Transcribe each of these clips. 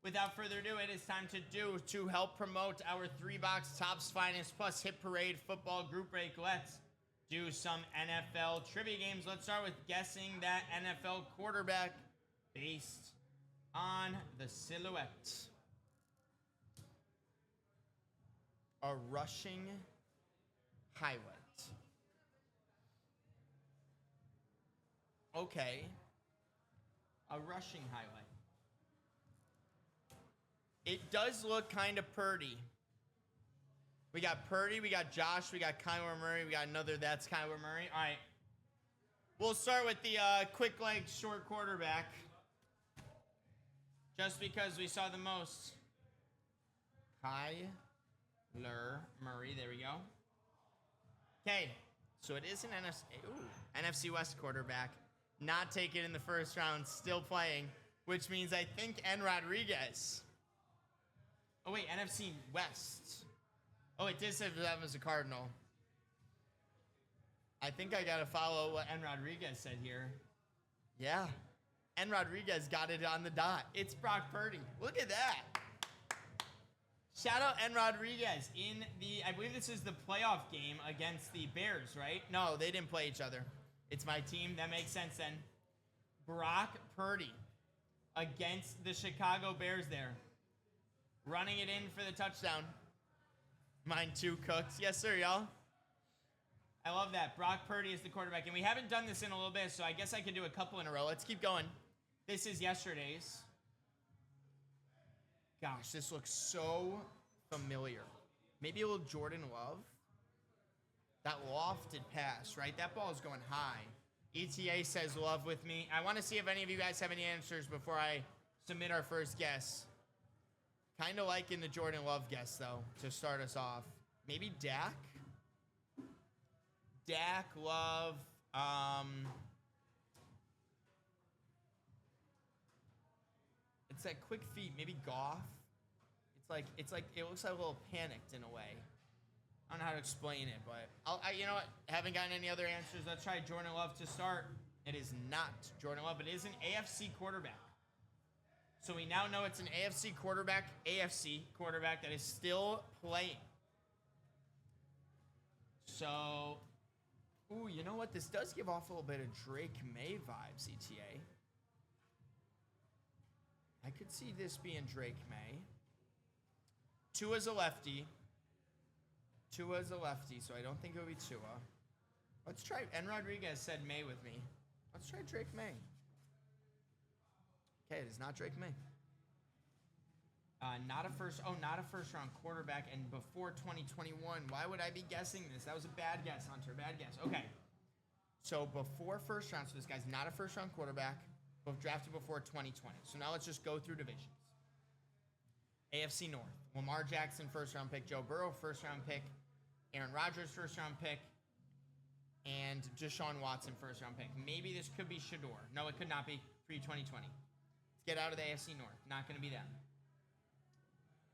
Without further ado, it is time to help promote our 3-box Topps Finest Plus Hit Parade football group break. Let's do some NFL trivia games. Let's start with guessing that NFL quarterback based on the silhouette. A rushing highlight. Okay. A rushing highlight. It does look kind of Purdy. We got Purdy, we got Josh, we got Kyler Murray, we got another that's Kyler Murray. All right. We'll start with the quick leg short quarterback. Just because we saw the most. Kyler Murray, there we go. Okay, so it is an NFC West quarterback. Not taken in the first round, still playing, which means I think N. Rodriguez. Oh, wait, NFC West. Oh, it did say that was a Cardinal. I think I got to follow what N. Rodriguez said here. Yeah, N. Rodriguez got it on the dot. It's Brock Purdy. Look at that. Shout out N. Rodriguez in the, I believe this is the playoff game against the Bears, right? No, they didn't play each other. It's my team. That makes sense then. Brock Purdy against the Chicago Bears there. Running it in for the touchdown. Mine too, Cooks. Yes, sir, y'all. I love that. Brock Purdy is the quarterback. And we haven't done this in a little bit, so I guess I can do a couple in a row. Let's keep going. This is yesterday's. Gosh, this looks so familiar. Maybe a little Jordan Love. That lofted pass, right? That ball is going high. ETA says Love with me. I want to see if any of you guys have any answers before I submit our first guess. Kind of liking the Jordan Love guess, though, to start us off. Maybe Dak? Dak, Love, it's that quick feet. Maybe Goff. It's like it looks like a little panicked in a way. I don't know how to explain it, but you know what? Haven't gotten any other answers. Let's try Jordan Love to start. It is not Jordan Love, but it is an AFC quarterback. So we now know it's an AFC quarterback that is still playing. So, ooh, you know what? This does give off a little bit of Drake May vibes, ETA. I could see this being Drake May. Tua's a lefty. So I don't think it would be Tua. Let's try, N. Rodriguez said May with me. Let's try Drake May. Okay, it is not Drake May. Not a first round quarterback and before 2021. Why would I be guessing this? That was a bad guess, Hunter. Bad guess. Okay. So before first round, so this guy's not a first round quarterback, but drafted before 2020. So now let's just go through divisions. AFC North. Lamar Jackson, first round pick. Joe Burrow, first round pick. Aaron Rodgers, first round pick. And Deshaun Watson, first round pick. Maybe this could be Shador. No, it could not be pre-2020. Get out of the AFC North. Not going to be them.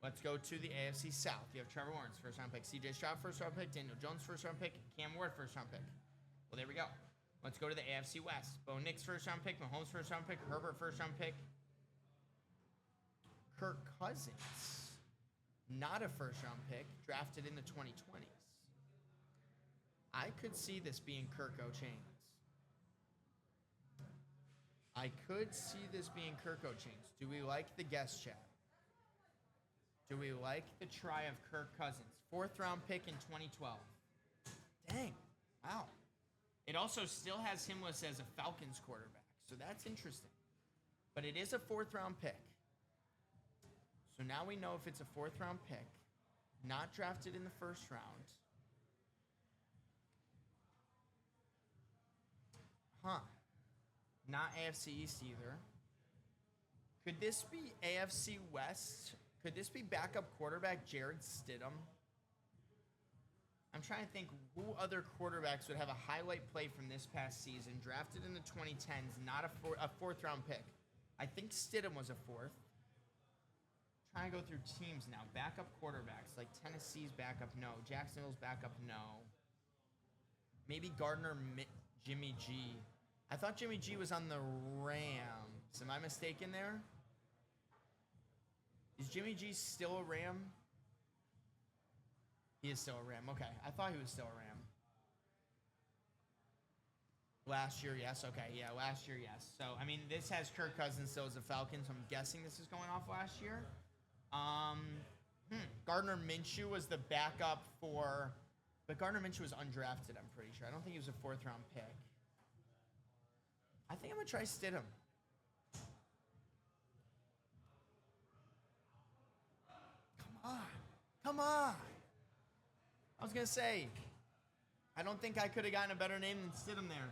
Let's go to the AFC South. You have Trevor Lawrence, first round pick. CJ Stroud, first round pick. Daniel Jones, first round pick. Cam Ward, first round pick. Well, there we go. Let's go to the AFC West. Bo Nix, first round pick. Mahomes, first round pick. Herbert, first round pick. Kirk Cousins, not a first round pick. Drafted in the 2020s. I could see this being Kirk O'Chains. Do we like the guest chat? Do we like the try of Kirk Cousins? Fourth round pick in 2012. Dang. Wow. It also still has him listed as a Falcons quarterback. So that's interesting. But it is a fourth round pick. So now we know if it's a fourth round pick, not drafted in the first round. Not AFC East either. Could this be AFC West? Could this be backup quarterback Jared Stidham? I'm trying to think who other quarterbacks would have a highlight play from this past season, drafted in the 2010s, not a fourth round pick. I think Stidham was a fourth. Trying to go through teams now. Backup quarterbacks, like Tennessee's backup, no. Jacksonville's backup, no. Maybe Gardner Jimmy G. I thought Jimmy G was on the Rams. Am I mistaken there? Jimmy G still a Ram? He is still a Ram. Okay, I thought he was still a Ram. Last year, yes. Okay, yeah, last year, yes. So, I mean, this has Kirk Cousins still as a Falcon, so I'm guessing this is going off last year. Gardner Minshew was the backup for... But Gardner Minshew was undrafted, I'm pretty sure. I don't think he was a 4th-round pick. I think I'm going to try Stidham. Come on. Come on. I was going to say, I don't think I could have gotten a better name than Stidham there.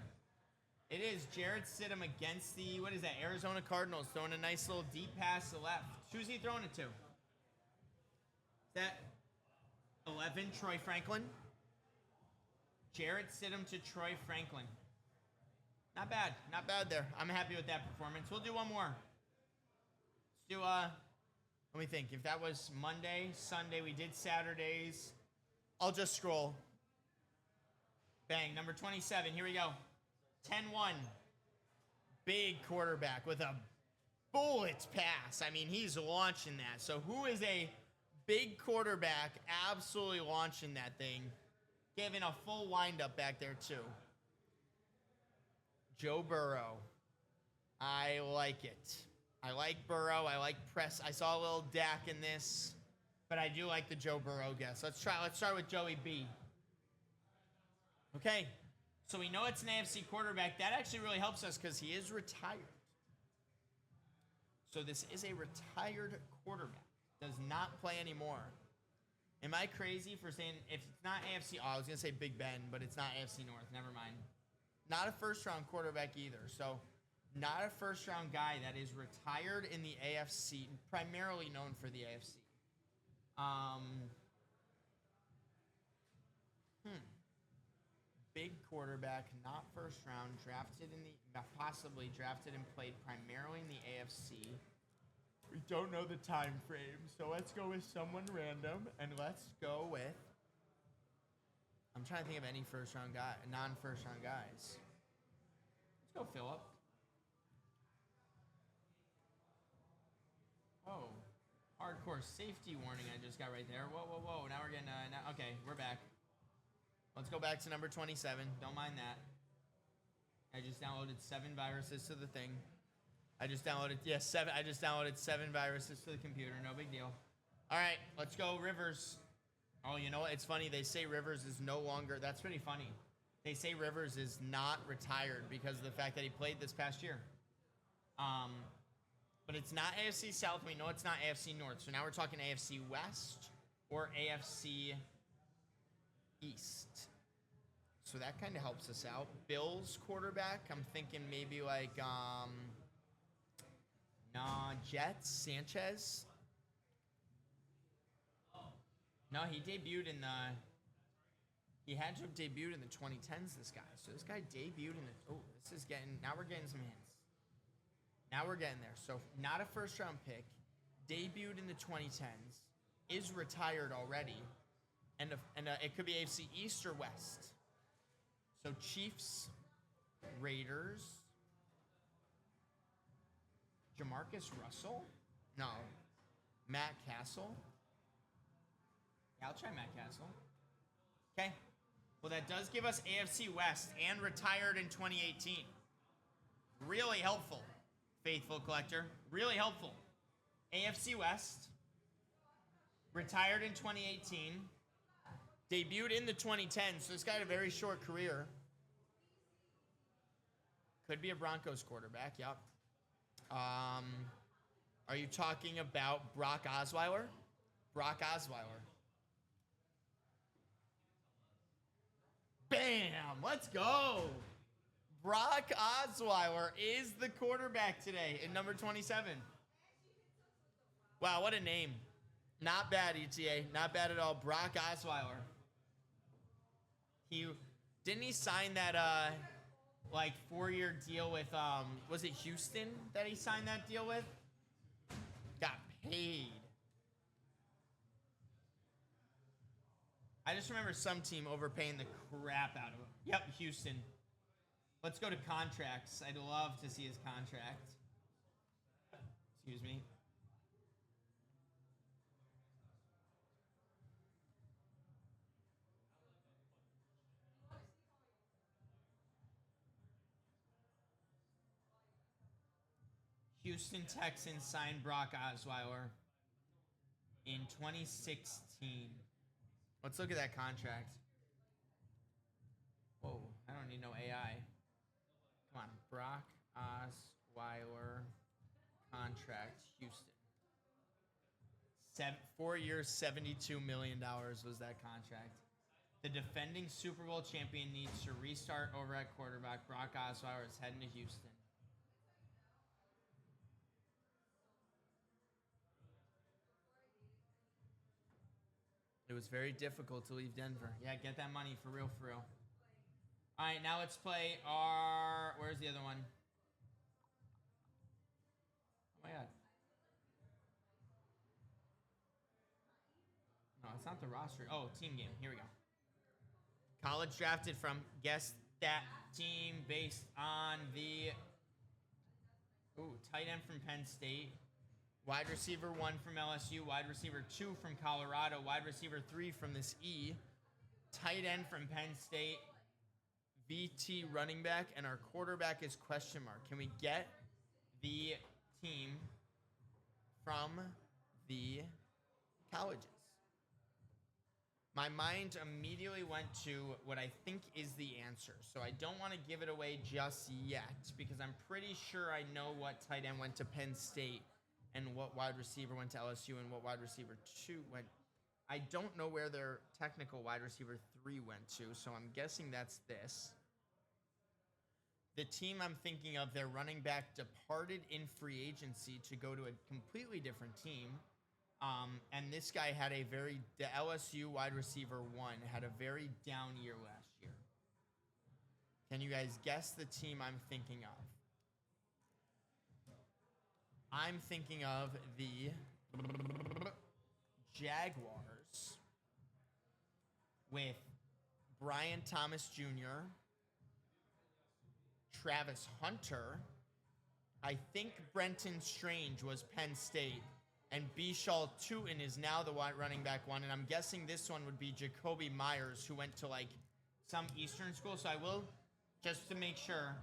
It is Jarrett Stidham against the, what is that, Arizona Cardinals, throwing a nice little deep pass to the left. Who's he throwing it to? Is that 11, Troy Franklin? Jarrett Stidham to Troy Franklin. Not bad. Not bad there. I'm happy with that performance. We'll do one more. Let's do, let me think. If that was Monday, Sunday, we did Saturdays. I'll just scroll. Bang. Number 27. Here we go. 10-1. Big quarterback with a bullet pass. I mean, he's launching that. So who is a big quarterback absolutely launching that thing? Giving a full windup back there, too. Joe Burrow. I like it. I like Burrow. I like press. I saw a little Dak in this, but I do like the Joe Burrow guess. Let's start with Joey B. Okay. So we know it's an AFC quarterback. That actually really helps us because he is retired. So this is a retired quarterback. Does not play anymore. Am I crazy for saying if it's not AFC? Oh, I was going to say Big Ben, but it's not AFC North. Never mind. Not a first-round quarterback either. So not a first-round guy that is retired in the AFC, primarily known for the AFC. Big quarterback, not first round, possibly drafted and played primarily in the AFC. We don't know the time frame, so let's go with someone random, and let's go with... I'm trying to think of any first-round guy, non-first-round guys. Let's go Phillip. Oh, hardcore safety warning I just got right there. Whoa, whoa, whoa. Now we're getting... okay, we're back. Let's go back to number 27. Don't mind that. I just downloaded 7 viruses to the thing. I just downloaded 7 viruses to the computer. No big deal. All right, let's go Rivers. Oh, you know what? It's funny. They say Rivers is no longer... That's pretty funny. They say Rivers is not retired because of the fact that he played this past year. But it's not AFC South. We know it's not AFC North. So now we're talking AFC West or AFC East. So that kind of helps us out. Bills quarterback. I'm thinking maybe like... Jets, Sanchez. No, he debuted in the... He had to have debuted in the 2010s, this guy. So this guy debuted in the... Oh, this is getting... Now we're getting some hints. Now we're getting there. So not a first-round pick. Debuted in the 2010s. Is retired already. And it could be AFC East or West. So Chiefs, Raiders... Jamarcus Russell? No. Matt Castle? Yeah, I'll try Matt Castle. Okay. Well, that does give us AFC West and retired in 2018. Really helpful, faithful collector. Really helpful. AFC West. Retired in 2018. Debuted in the 2010s, so this guy had a very short career. Could be a Broncos quarterback, yep. Are you talking about Brock Osweiler? Brock Osweiler. Bam! Let's go! Brock Osweiler is the quarterback today in number 27. Wow, what a name. Not bad, ETA. Not bad at all. Brock Osweiler. Didn't he sign that, 4-year deal with, was it Houston that he signed that deal with? Got paid. I just remember some team overpaying the crap out of him. Yep, Houston. Let's go to contracts. I'd love to see his contract. Excuse me. Houston Texans signed Brock Osweiler in 2016. Let's look at that contract. Whoa, I don't need no AI. Come on, Brock Osweiler contract, Houston. 4 years, $72 million was that contract. The defending Super Bowl champion needs to restart over at quarterback. Brock Osweiler is heading to Houston. It was very difficult to leave Denver. Yeah, get that money for real, for real. All right, now let's play our... Where's the other one? Oh, my God. No, it's not the roster. Oh, team game. Here we go. College drafted from, guess that team based on the... Ooh, tight end from Penn State. Wide receiver 1 from LSU. Wide receiver 2 from Colorado. Wide receiver 3 from this E. Tight end from Penn State. VT running back. And our quarterback is question mark. Can we get the team from the colleges? My mind immediately went to what I think is the answer. So I don't want to give it away just yet because I'm pretty sure I know what tight end went to Penn State and what wide receiver went to LSU and what wide receiver 2 went. I don't know where their technical wide receiver 3 went to, so I'm guessing that's this. The team I'm thinking of, their running back departed in free agency to go to a completely different team. And this guy had the LSU wide receiver 1 had a very down year last year. Can you guys guess the team I'm thinking of? I'm thinking of the Jaguars with Brian Thomas Jr., Travis Hunter. I think Brenton Strange was Penn State. And Bishal Tootin is now the wide running back 1. And I'm guessing this one would be Jacoby Myers, who went to like some Eastern school. So I will, just to make sure,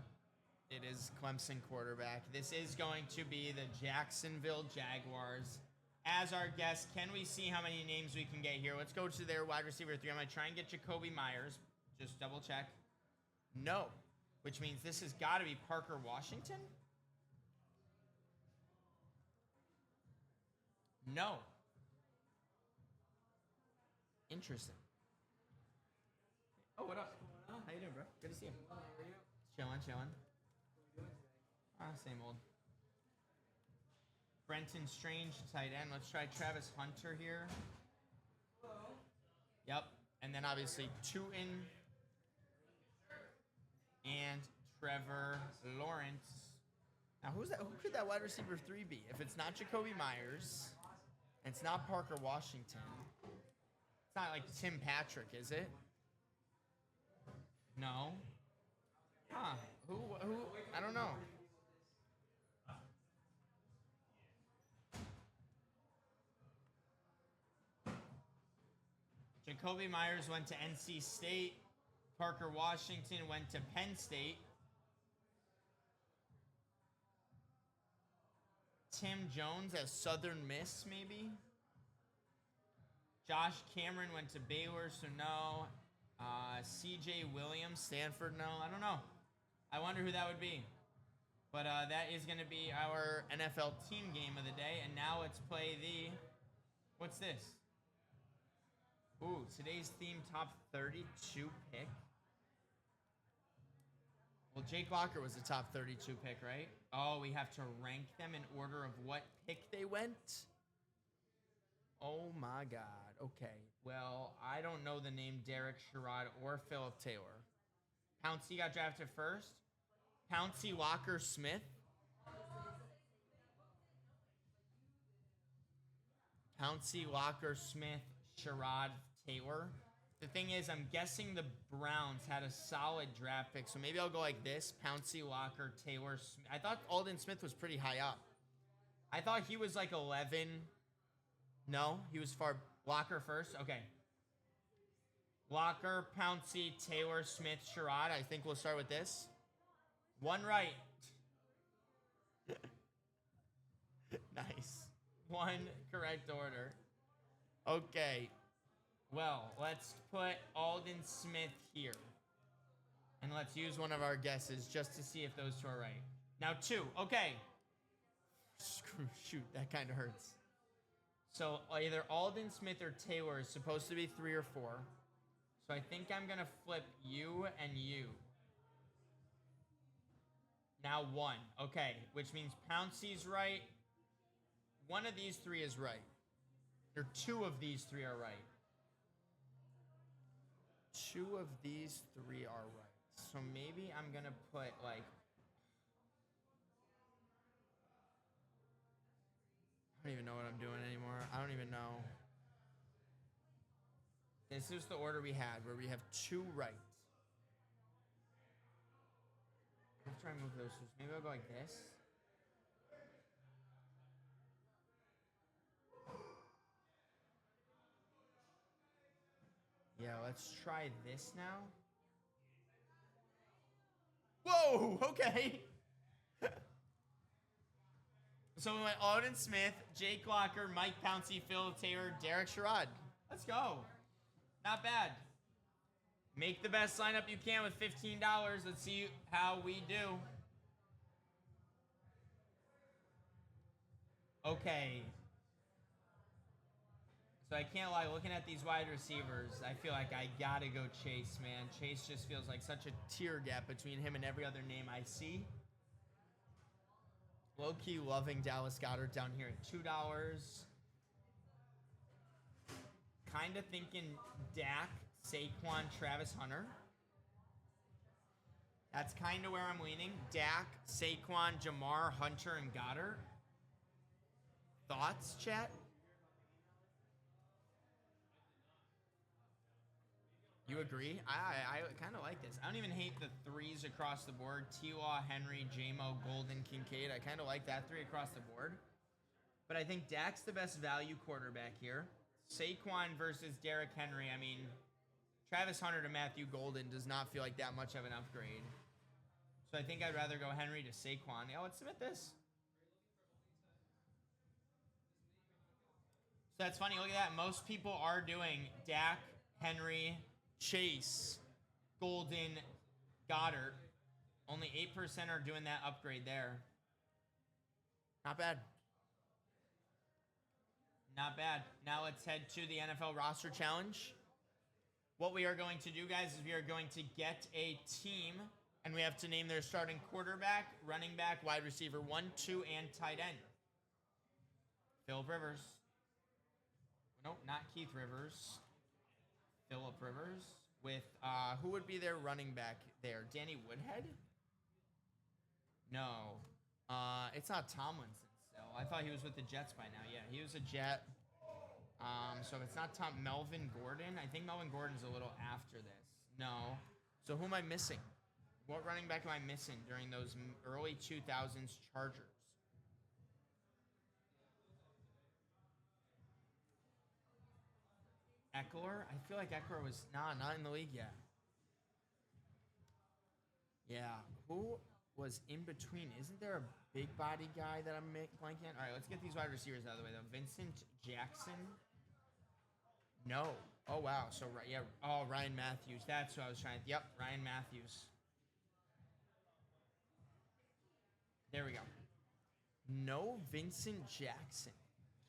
it is Clemson quarterback. This is going to be the Jacksonville Jaguars. As our guest, can we see how many names we can get here? Let's go to their wide receiver 3. I'm going to try and get Jacoby Myers. Just double check. No. Which means this has got to be Parker Washington? No. Interesting. Oh, what up? How you doing, bro? Good to see you. How are you? Chilling. Same old. Brenton Strange, tight end. Let's try Travis Hunter here. Hello. Yep. And then obviously Tootin and Trevor Lawrence. Now, who could that wide receiver 3 be? If it's not Jacoby Myers, it's not Parker Washington. It's not like Tim Patrick, is it? No. Huh. Who? I don't know. Jacoby Myers went to NC State. Parker Washington went to Penn State. Tim Jones at Southern Miss, maybe? Josh Cameron went to Baylor, so no. C.J. Williams, Stanford, no. I don't know. I wonder who that would be. But that is going to be our NFL team game of the day. And now let's play the... What's this? Ooh, today's theme top 32 pick. Well, Jake Locker was the top 32 pick, right? Oh, we have to rank them in order of what pick they went? Oh, my God. Okay. Well, I don't know the name Derek Sherrod or Philip Taylor. Pouncey got drafted first. Pouncey Locker Smith. Pouncey Locker Smith, Sherrod Taylor. The thing is, I'm guessing the Browns had a solid draft pick, so maybe I'll go like this. Pouncey, Locker, Taylor, Smith. I thought Aldon Smith was pretty high up. I thought he was like 11. No, he was far. Locker first? Okay. Locker, Pouncey, Taylor, Smith, Sherrod. I think we'll start with this. One right. Nice. One correct order. Okay. Well, let's put Alden Smith here. And let's use one of our guesses just to see if those two are right. Now, 2. Okay. Shoot, that kind of hurts. So either Alden Smith or Taylor is supposed to be 3 or 4. So I think I'm going to flip you and you. Now 1. Okay, which means Pouncey's right. One of these 3 is right. Or 2 of these 3 are right. 2 of these 3 are right. So maybe I'm going to put like... I don't even know what I'm doing anymore. I don't even know. This is the order we had, where we have 2 right. Let's try and move those two. Maybe I'll go like this. Yeah, let's try this now. Whoa, okay. So we went Alden Smith, Jake Locker, Mike Pouncey, Phil Taylor, Derek Sherrod. Let's go. Not bad. Make the best lineup you can with $15. Let's see how we do. Okay. So I can't lie, looking at these wide receivers, I feel like I gotta go Chase, man. Chase just feels like such a tier gap between him and every other name I see. Low-key loving Dallas Goedert down here at $2. Kind of thinking Dak, Saquon, Travis Hunter. That's kind of where I'm leaning. Dak, Saquon, Jamar, Hunter, and Goddard. Thoughts, chat? You agree? I kind of like this. I don't even hate the 3s across the board. T-Law, Henry, J-Mo, Golden, Kincaid. I kind of like that 3 across the board. But I think Dak's the best value quarterback here. Saquon versus Derrick Henry. I mean, Travis Hunter to Matthew Golden does not feel like that much of an upgrade. So I think I'd rather go Henry to Saquon. Yeah, let's submit this. So that's funny. Look at that. Most people are doing Dak, Henry, Chase, Golden, Goddard. Only 8% are doing that upgrade there. Not bad. Not bad. Now let's head to the NFL roster challenge. What we are going to do, guys, is we are going to get a team, and we have to name their starting quarterback, running back, wide receiver 1, 2, and tight end. Phillip Rivers. Nope, not Keith Rivers. Phillip Rivers with, who would be their running back there? Danny Woodhead? No. It's not Tomlinson still. I thought he was with the Jets by now. Yeah, he was a Jet. So if it's not Melvin Gordon, I think Melvin Gordon's a little after this. No. So who am I missing? What running back am I missing during those early 2000s Chargers? Eckler? I feel like Eckler was... not in the league yet. Yeah. Who was in between? Isn't there a big body guy that I'm blanking on? All right, let's get these wide receivers out of the way, though. Vincent Jackson? No. Oh, wow. So, yeah. Oh, Ryan Matthews. That's who I was trying to... Yep, Ryan Matthews. There we go. No Vincent Jackson.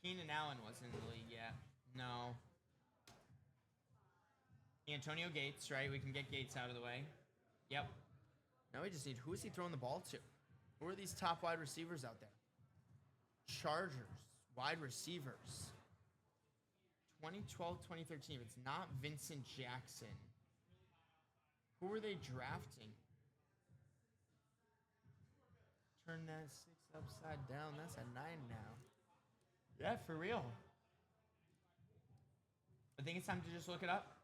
Keenan Allen wasn't in the league yet. No. Antonio Gates, right? We can get Gates out of the way. Yep. Now we just need, who is he throwing the ball to? Who are these top wide receivers out there? Chargers, wide receivers. 2012, 2013. It's not Vincent Jackson. Who are they drafting? Turn that 6 upside down. That's a 9 now. Yeah, for real. I think it's time to just look it up.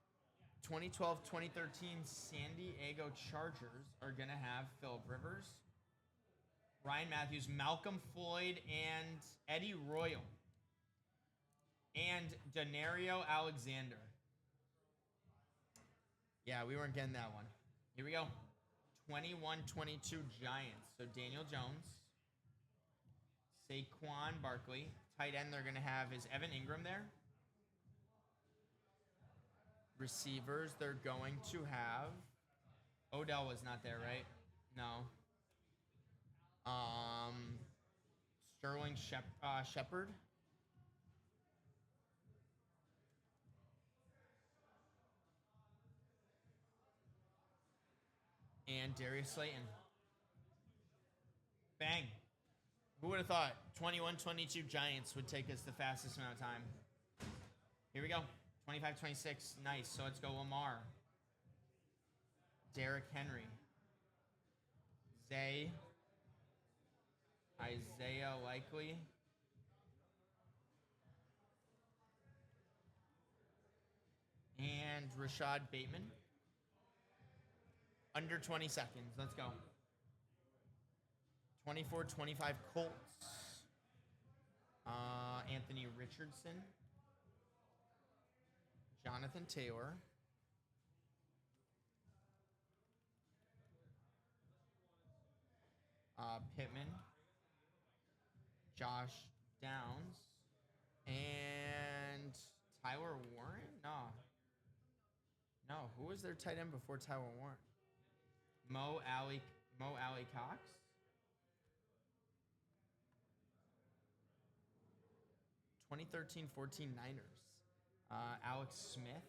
2012, 2013 San Diego Chargers are going to have Phillip Rivers, Ryan Matthews, Malcolm Floyd, and Eddie Royal. And Denario Alexander. Yeah, we weren't getting that one. Here we go. 21-22 Giants. So Daniel Jones, Saquon Barkley. Tight end they're going to have is Evan Ingram there. Receivers they're going to have. Odell was not there, right? No. Sterling Shepard. And Darius Slayton. Bang. Who would have thought 21-22 Giants would take us the fastest amount of time? Here we go. 25-26. Nice. So let's go Lamar. Derrick Henry. Isaiah Likely. And Rashad Bateman. Under 20 seconds. Let's go. 24-25 Colts. Anthony Richardson. Jonathan Taylor. Pittman. Josh Downs. And Tyler Warren? No, who was their tight end before Tyler Warren? Mo Alley Cox. (2013-14) Niners. Alex Smith.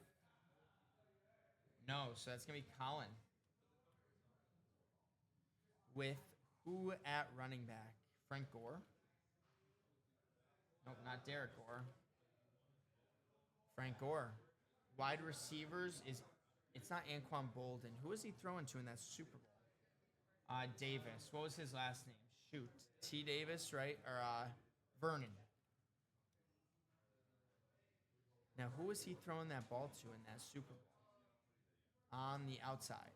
No, so that's gonna be Colin. With who at running back? Frank Gore. Nope, not Derek Gore. Frank Gore. Wide receivers it's not Anquan Bolden. Who is he throwing to in that Super Bowl? Davis. What was his last name? Shoot. T. Davis, right? Or Vernon. Now, who was he throwing that ball to in that Super Bowl? On the outside.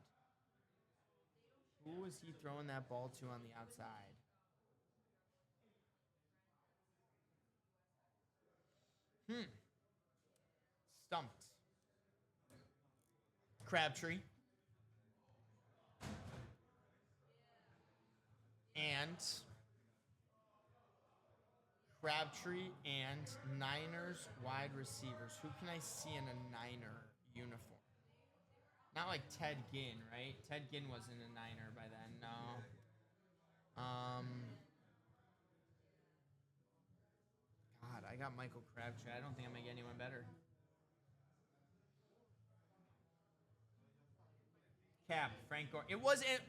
Who was he throwing that ball to on the outside? Stumped. Crabtree. And Niners wide receivers. Who can I see in a Niner uniform? Not like Ted Ginn, right? Ted Ginn wasn't a Niner by then, no. God, I got Michael Crabtree. I don't think I'm going to get anyone better. Cap, Frank Gore. It wasn't.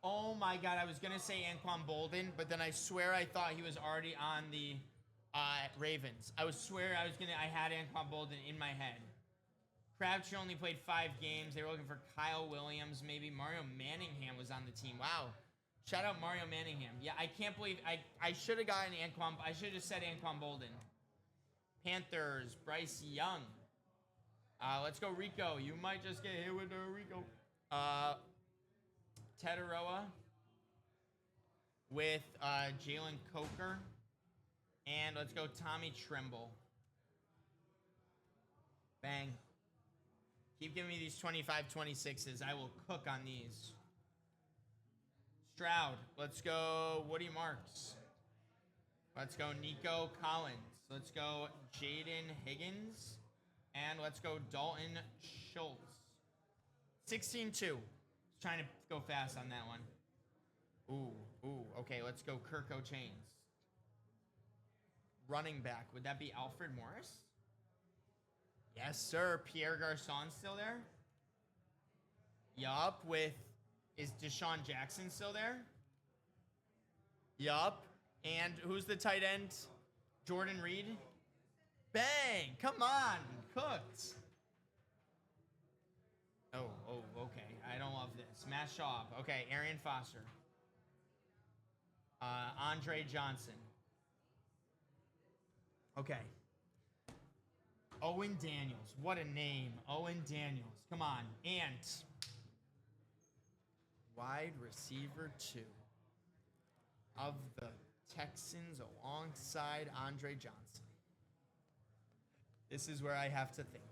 Oh my God, I was going to say Anquan Bolden, but then I swear I thought he was already on the Ravens. I had Anquan Bolden in my head. Crabtree only played 5 games. They were looking for Kyle Williams. Maybe Mario Manningham was on the team. Wow. Shout out Mario Manningham. Yeah, I can't believe I should have gotten Anquan. I should have just said Anquan Bolden. Panthers, Bryce Young. Let's go Rico. You might just get hit with a Rico. Tetaroa with Jalen Coker. And let's go Tommy Tremble. Bang. Keep giving me these 25-26s. I will cook on these. Stroud. Let's go Woody Marks. Let's go Nico Collins. Let's go Jaden Higgins. And let's go Dalton Schultz. 16-2. Trying to go fast on that one. Ooh. Okay, let's go Kirko Chains. Running back. Would that be Alfred Morris? Yes, sir. Pierre Garçon still there? Yup. Is Deshaun Jackson still there? Yup. And who's the tight end? Jordan Reed? Bang! Come on! Cooked. Oh, okay. I don't love this. Matt Schaub. Okay, Arian Foster. Andre Johnson. Okay. Owen Daniels. What a name. Owen Daniels. Come on. And wide receiver 2 of the Texans alongside Andre Johnson. This is where I have to think.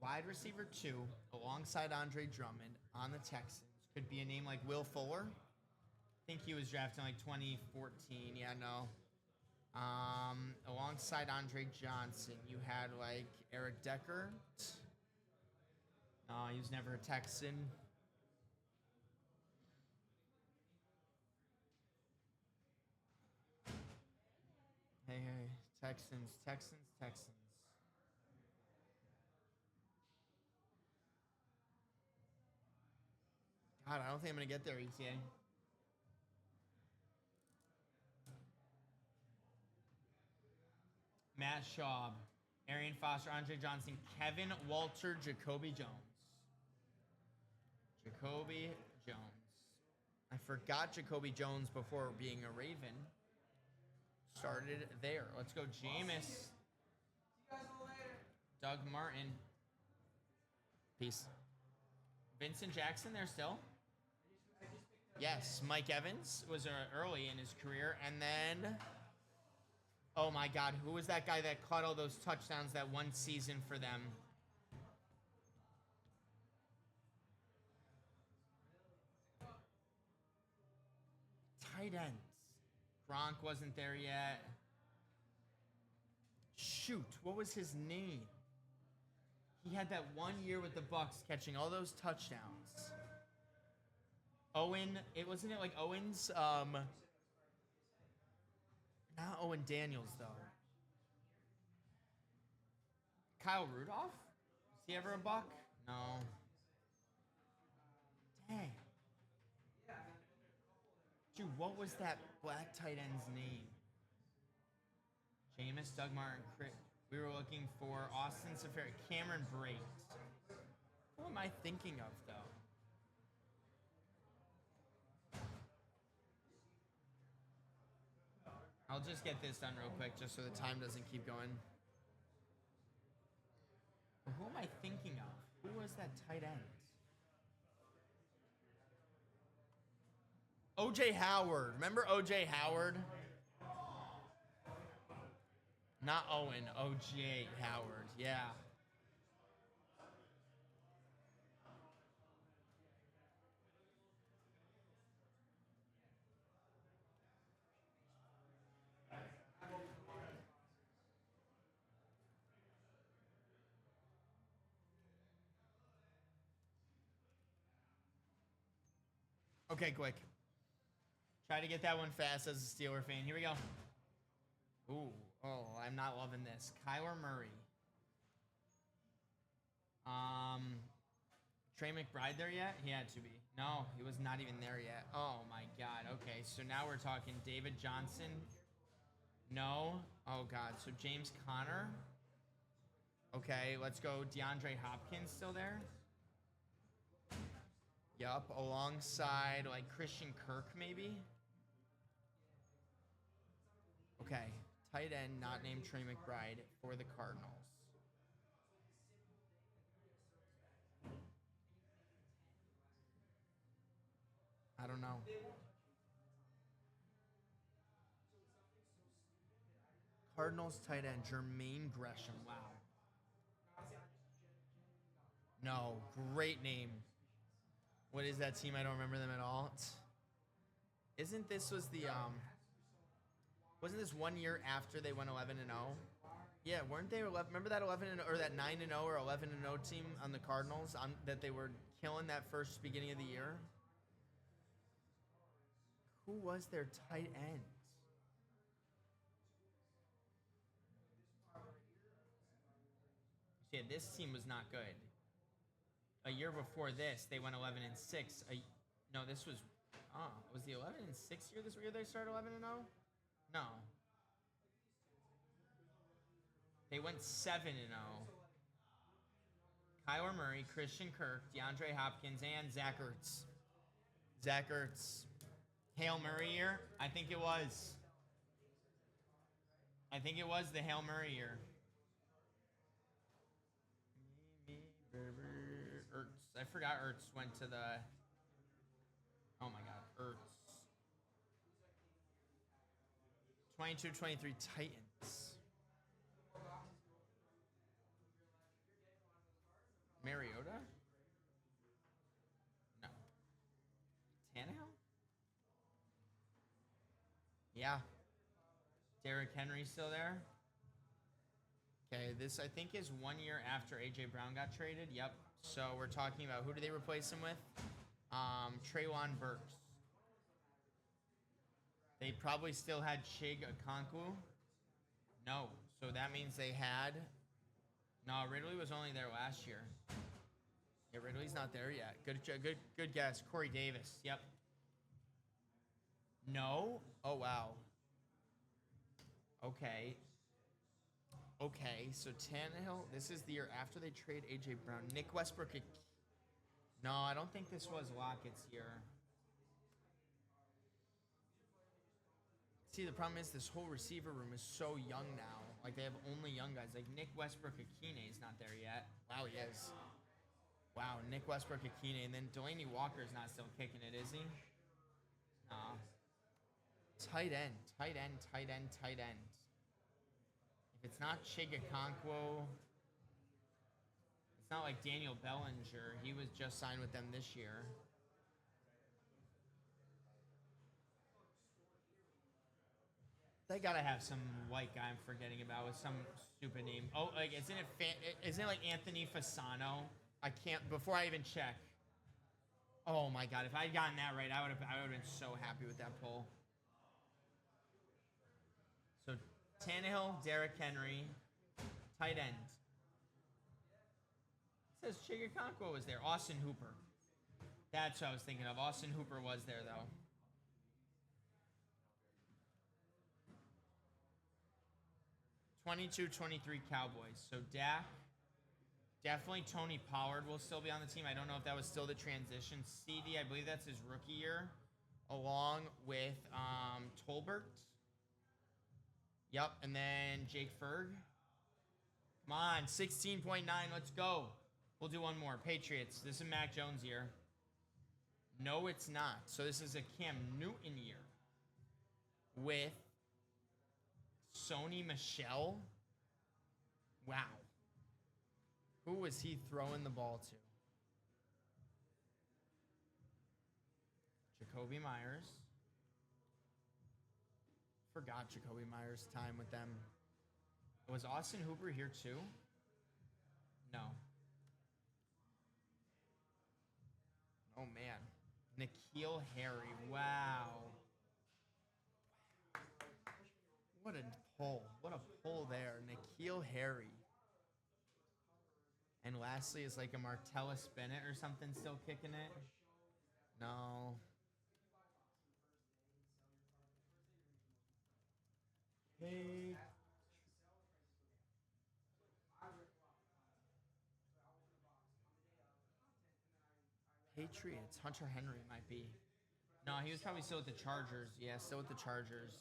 Wide receiver 2 alongside Andre Drummond on the Texans. Could be a name like Will Fuller. I think he was drafted in like 2014. Yeah, no. Alongside Andre Johnson, you had like Eric Decker. No, he was never a Texan. Hey, Texans. God, I don't think I'm going to get there, ETA. Matt Schaub, Arian Foster, Andre Johnson, Kevin Walter, Jacoby Jones. Jacoby Jones. I forgot Jacoby Jones before being a Raven. Started there. Let's go, Jameis. See you guys all later. Doug Martin. Peace. Vincent Jackson there still. Yes, Mike Evans was early in his career. And then, oh my God, who was that guy that caught all those touchdowns that one season for them? Tight ends. Gronk wasn't there yet. Shoot, what was his name? He had that 1 year with the Bucks catching all those touchdowns. Owen, wasn't it like Owens? Not Owen Daniels though. Kyle Rudolph? Was he ever a Buck? No. Dang. Dude, what was that black tight end's name? Jameis, Doug Martin, we were looking for Austin Safari, Cameron Brate. Who am I thinking of, though? I'll just get this done real quick, just so the time doesn't keep going. Who am I thinking of? Who was that tight end? O.J. Howard. Remember O.J. Howard? Not Owen. O.J. Howard. Yeah. Okay, quick. Try to get that one fast as a Steeler fan. Here we go. Ooh. Oh, I'm not loving this. Kyler Murray. Trey McBride there yet? He had to be. No, he was not even there yet. Oh my God. Okay, so now we're talking David Johnson. No. Oh God. So James Conner. Okay, let's go. DeAndre Hopkins still there? Yup. Alongside like Christian Kirk maybe? Okay. Tight end not named Trey McBride for the Cardinals. I don't know. Cardinals tight end Jermaine Gresham. Wow. No, great name. What is that team? I don't remember them at all. Isn't this was the wasn't this 1 year after they went 11-0? Yeah, weren't they 11? Remember that 11 or that 9-0 or 11-0 team on the Cardinals that they were killing that first beginning of the year? Who was their tight end? Yeah, this team was not good. A year before this, they went 11-6. No, this was was the 11-6 year this year they started 11-0? No. They went 7-0. Kyler Murray, Christian Kirk, DeAndre Hopkins, and Zach Ertz. Zach Ertz. Hail Murray year? I think it was. I think it was the Hail Murray year. Ertz. I forgot Ertz went to the... Oh my God, Ertz. 22-23 Titans. Mariota? No. Yeah. Derrick Henry still there. Okay, this I think is 1 year after A.J. Brown got traded. Yep. So we're talking about who do they replace him with? Treylon Burks. They probably still had Chig Okonkwo. No. So that means they had... No, Ridley was only there last year. Yeah, Ridley's not there yet. Good guess. Corey Davis. Yep. No? Oh, wow. Okay. Okay, so Tannehill, this is the year after they trade A.J. Brown. Nick Westbrook. No, I don't think this was Lockett's year. See, the problem is this whole receiver room is so young now. Like, they have only young guys. Like, Nick Westbrook-Akine is not there yet. Wow, he is. Wow, Nick Westbrook-Akine. And then Delaney Walker's not still kicking it, is he? Nah. Tight end. If it's not Chig Okonkwo, it's not like Daniel Bellinger. He was just signed with them this year. They gotta have some white guy I'm forgetting about with some stupid name. Oh, like isn't it like Anthony Fasano? I can't. Before I even check. Oh my God! If I had gotten that right, I would have been so happy with that poll. So Tannehill, Derrick Henry, tight end. It says Chig Okonkwo was there. Austin Hooper. That's what I was thinking of. Austin Hooper was there though. 22-23 Cowboys. So Dak, definitely Tony Pollard will still be on the team. I don't know if that was still the transition. CD, I believe that's his rookie year, along with Tolbert. Yep, and then Jake Ferg. Come on, 16.9. Let's go. We'll do one more. Patriots. This is Mac Jones' year. No, it's not. So this is a Cam Newton year with Sony Michel. Wow. Who was he throwing the ball to? Jacoby Myers. Forgot Jacoby Myers' time with them. Was Austin Hooper here too? No. Oh man. N'Keal Harry. Wow. What a pull. What a pull there. N'Keal Harry. And lastly is like a Martellus Bennett or something still kicking it. No. Hey. Patriots. Hunter Henry might be. No, he was probably still with the Chargers. Yeah, still with the Chargers.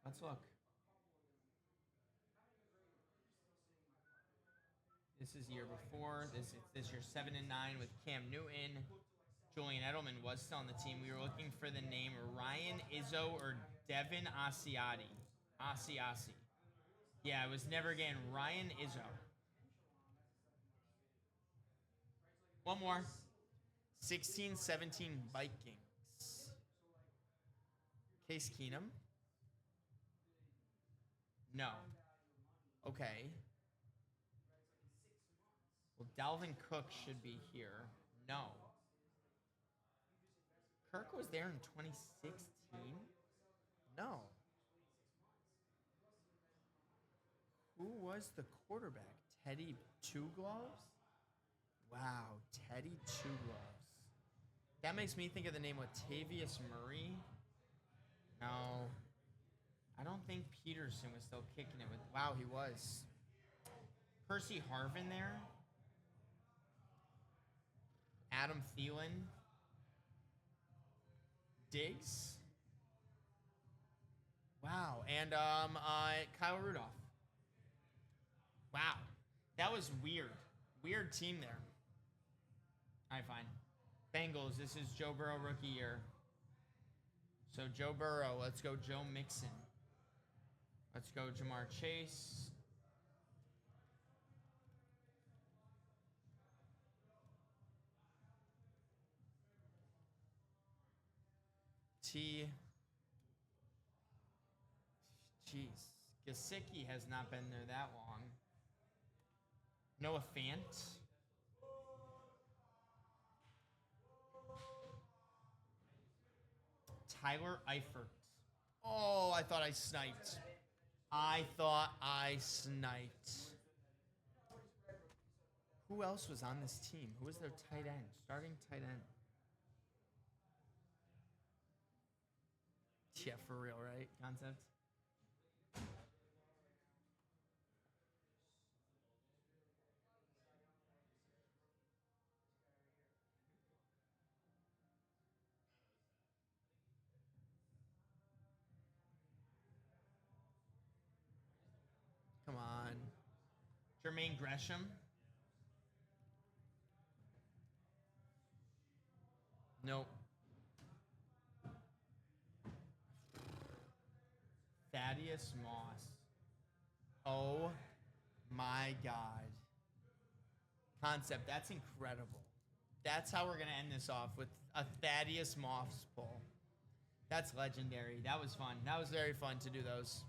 Let's look. This is year before. This year 7-9 with Cam Newton. Julian Edelman was still on the team. We were looking for the name Ryan Izzo or Devin Asiasi. Asiasi. Yeah, it was never again Ryan Izzo. One more. 16-17 Vikings. Case Keenum? No. Okay. Well, Dalvin Cook should be here. No. Kirk was there in 2016? No. Who was the quarterback? Teddy Two Gloves? Wow, Teddy Two Gloves. That makes me think of the name Latavius Murray. No. I don't think Peterson was still kicking it with... Wow, he was. Percy Harvin there. Adam Thielen. Diggs. Wow. And Kyle Rudolph. Wow. That was weird. Weird team there. All right, fine. Bengals, this is Joe Burrow rookie year. So Joe Burrow, let's go Joe Mixon. Let's go Jamar Chase. T. Jeez. Gesicki has not been there that long. Noah Fant. Tyler Eifert. Oh, I thought I sniped. I thought I sniped. Who else was on this team? Who was their tight end? Starting tight end. Yeah, for real, right? Concept. Come on. Jermaine Gresham. Nope. Thaddeus Moss. Oh my God. Concept, that's incredible. That's how we're going to end this off, with a Thaddeus Moss pull. That's legendary. That was fun. That was very fun to do those.